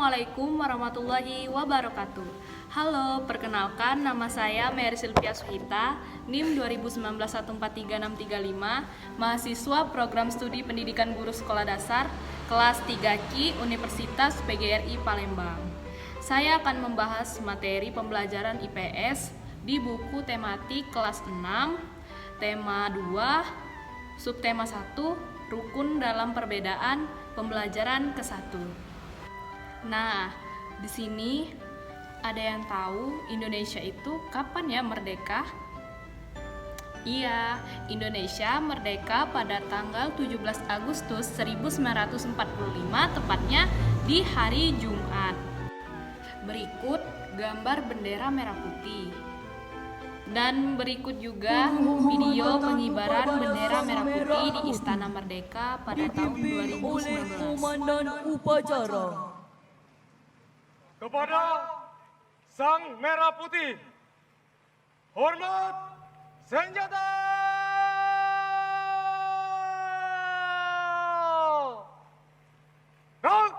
Assalamualaikum warahmatullahi wabarakatuh. Halo, perkenalkan nama saya Mary Sylvia Suhita, NIM 2019143635, mahasiswa Program Studi Pendidikan Guru Sekolah Dasar, kelas 3Q Universitas PGRI Palembang. Saya akan membahas materi pembelajaran IPS di buku tematik kelas 6, tema 2, subtema 1, rukun dalam perbedaan pembelajaran ke-1. Nah, di sini ada yang tahu Indonesia itu kapan ya merdeka? Iya, Indonesia merdeka pada tanggal 17 Agustus 1945, tepatnya di hari Jumat. Berikut gambar bendera merah putih. Dan berikut juga video pengibaran bendera merah putih di Istana Merdeka pada tahun 2019. Kepada Sang Merah Putih, hormat senjata! Gerak!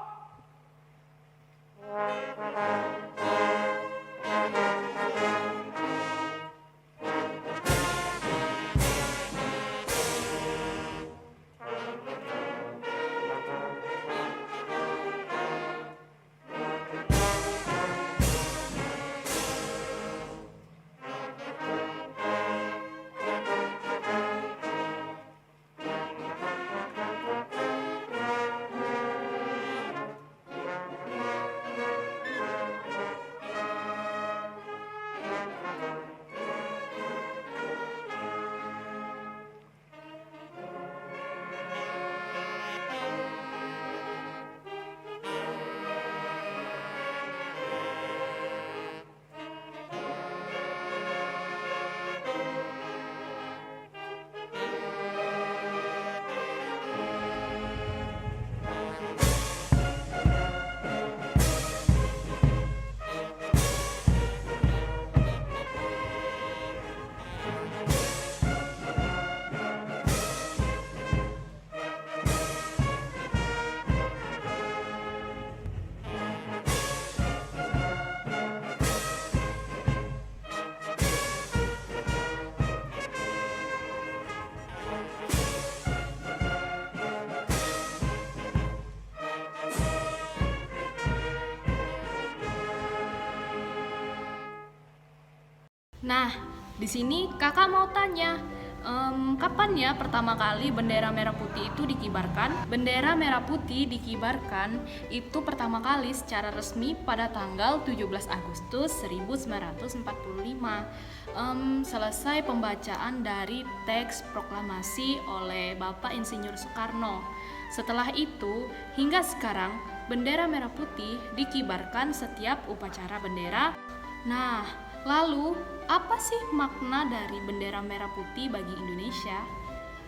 Nah, di sini kakak mau tanya, kapan ya pertama kali bendera merah putih itu dikibarkan? Bendera merah putih dikibarkan itu pertama kali secara resmi pada tanggal 17 Agustus 1945. Selesai pembacaan dari teks proklamasi oleh Bapak Insinyur Soekarno. Setelah itu, hingga sekarang, bendera merah putih dikibarkan setiap upacara bendera. Nah, lalu, apa sih makna dari bendera merah putih bagi Indonesia?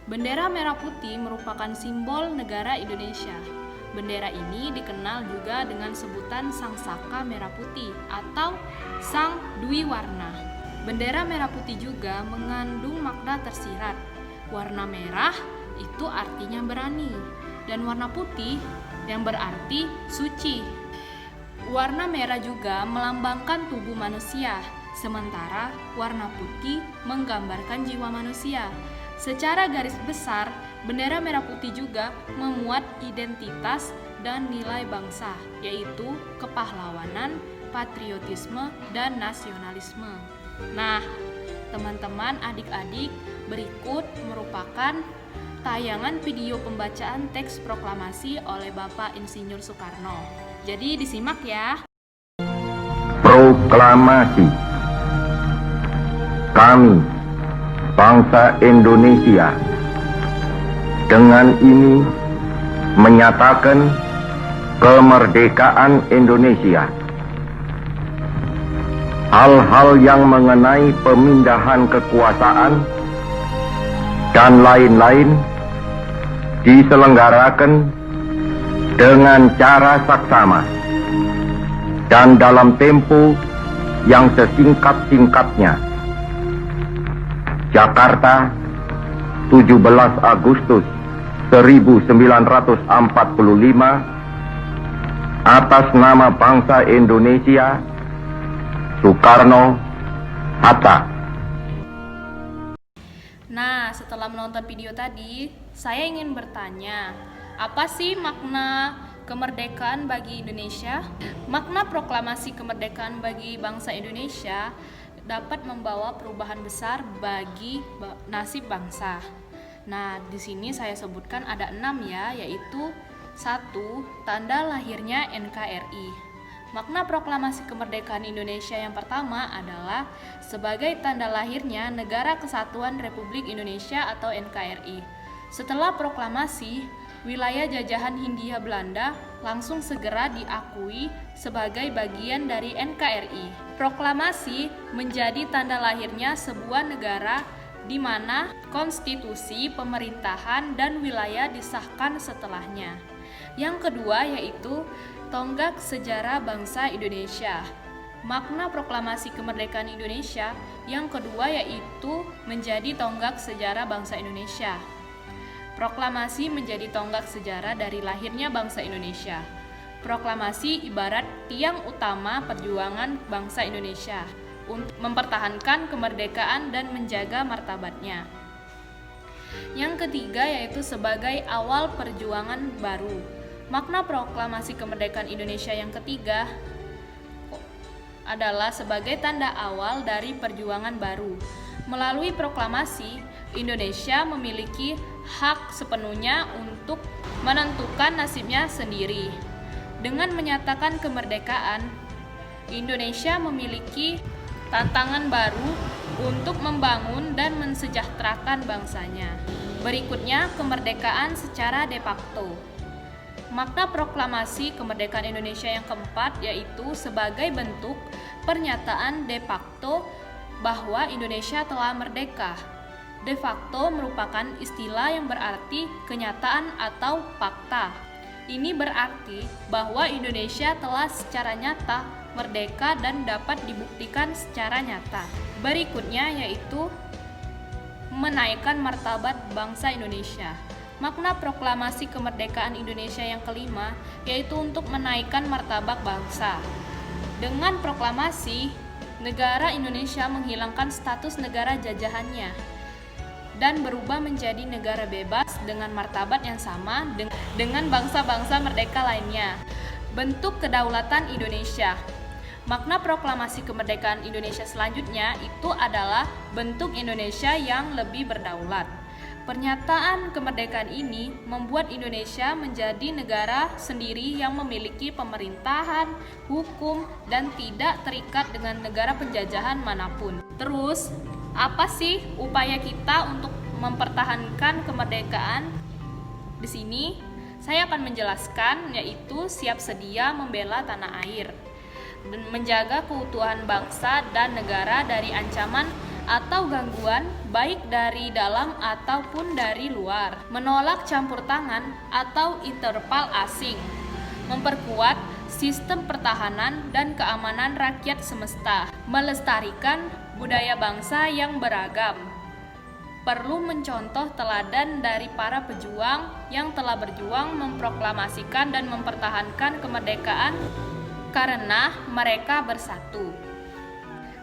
Bendera merah putih merupakan simbol negara Indonesia. Bendera ini dikenal juga dengan sebutan Sang Saka Merah Putih atau Sang Dwi Warna. Bendera merah putih juga mengandung makna tersirat. Warna merah itu artinya berani, dan warna putih yang berarti suci. Warna merah juga melambangkan tubuh manusia, sementara warna putih menggambarkan jiwa manusia. Secara garis besar, bendera merah putih juga memuat identitas dan nilai bangsa, yaitu kepahlawanan, patriotisme, dan nasionalisme. Nah, teman-teman adik-adik, berikut merupakan tayangan video pembacaan teks proklamasi oleh Bapak Insinyur Soekarno. Jadi disimak ya. Proklamasi. Kami, bangsa Indonesia, dengan ini menyatakan kemerdekaan Indonesia. Hal-hal yang mengenai pemindahan kekuasaan dan lain-lain diselenggarakan dengan cara saksama dan dalam tempo yang sesingkat-singkatnya. Jakarta, 17 Agustus 1945, atas nama bangsa Indonesia, Soekarno-Hatta. Nah, setelah menonton video tadi, saya ingin bertanya, apa sih makna kemerdekaan bagi Indonesia? Makna proklamasi kemerdekaan bagi bangsa Indonesia dapat membawa perubahan besar bagi nasib bangsa. Nah, di sini saya sebutkan ada 6 ya, yaitu 1. Tanda lahirnya NKRI. Makna proklamasi kemerdekaan Indonesia yang pertama adalah sebagai tanda lahirnya Negara Kesatuan Republik Indonesia atau NKRI. Setelah proklamasi, wilayah jajahan Hindia Belanda langsung segera diakui sebagai bagian dari NKRI. Proklamasi menjadi tanda lahirnya sebuah negara di mana konstitusi, pemerintahan, dan wilayah disahkan setelahnya. Yang kedua yaitu tonggak sejarah bangsa Indonesia. Makna proklamasi kemerdekaan Indonesia yang kedua yaitu menjadi tonggak sejarah bangsa Indonesia. Proklamasi menjadi tonggak sejarah dari lahirnya bangsa Indonesia. Proklamasi ibarat tiang utama perjuangan bangsa Indonesia untuk mempertahankan kemerdekaan dan menjaga martabatnya. Yang ketiga yaitu sebagai awal perjuangan baru. Makna proklamasi kemerdekaan Indonesia yang ketiga adalah sebagai tanda awal dari perjuangan baru. Melalui proklamasi, Indonesia memiliki hak sepenuhnya untuk menentukan nasibnya sendiri. Dengan menyatakan kemerdekaan, Indonesia memiliki tantangan baru untuk membangun dan mensejahterakan bangsanya. Berikutnya, kemerdekaan secara de facto. Makna proklamasi kemerdekaan Indonesia yang keempat yaitu sebagai bentuk pernyataan de facto bahwa Indonesia telah merdeka. De facto merupakan istilah yang berarti kenyataan atau fakta. Ini berarti bahwa Indonesia telah secara nyata merdeka dan dapat dibuktikan secara nyata. Berikutnya yaitu menaikkan martabat bangsa Indonesia. Makna proklamasi kemerdekaan Indonesia yang kelima yaitu untuk menaikkan martabat bangsa. Dengan proklamasi, negara Indonesia menghilangkan status negara jajahannya dan berubah menjadi negara bebas dengan martabat yang sama dengan bangsa-bangsa merdeka lainnya. Bentuk kedaulatan Indonesia. Makna proklamasi kemerdekaan Indonesia selanjutnya itu adalah bentuk Indonesia yang lebih berdaulat. Pernyataan kemerdekaan ini membuat Indonesia menjadi negara sendiri yang memiliki pemerintahan, hukum, dan tidak terikat dengan negara penjajahan manapun. Terus, apa sih upaya kita untuk mempertahankan kemerdekaan? Di sini, saya akan menjelaskan yaitu siap sedia membela tanah air dan menjaga keutuhan bangsa dan negara dari ancaman atau gangguan baik dari dalam ataupun dari luar, menolak campur tangan atau interval asing, memperkuat sistem pertahanan dan keamanan rakyat semesta, melestarikan budaya bangsa yang beragam. Perlu mencontoh teladan dari para pejuang yang telah berjuang memproklamasikan dan mempertahankan kemerdekaan karena mereka bersatu.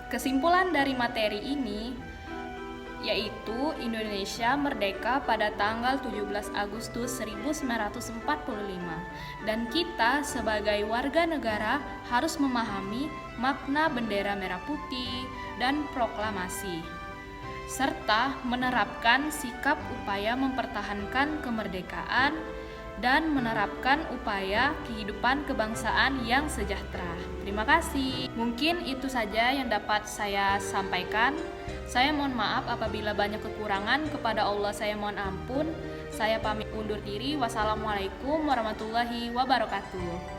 Kesimpulan dari materi ini yaitu Indonesia merdeka pada tanggal 17 Agustus 1945 dan kita sebagai warga negara harus memahami makna bendera merah putih dan proklamasi serta menerapkan sikap upaya mempertahankan kemerdekaan dan menerapkan upaya kehidupan kebangsaan yang sejahtera. Terima kasih. Mungkin itu saja yang dapat saya sampaikan. Saya mohon maaf apabila banyak kekurangan. Kepada Allah saya mohon ampun. Saya pamit undur diri. Wassalamualaikum warahmatullahi wabarakatuh.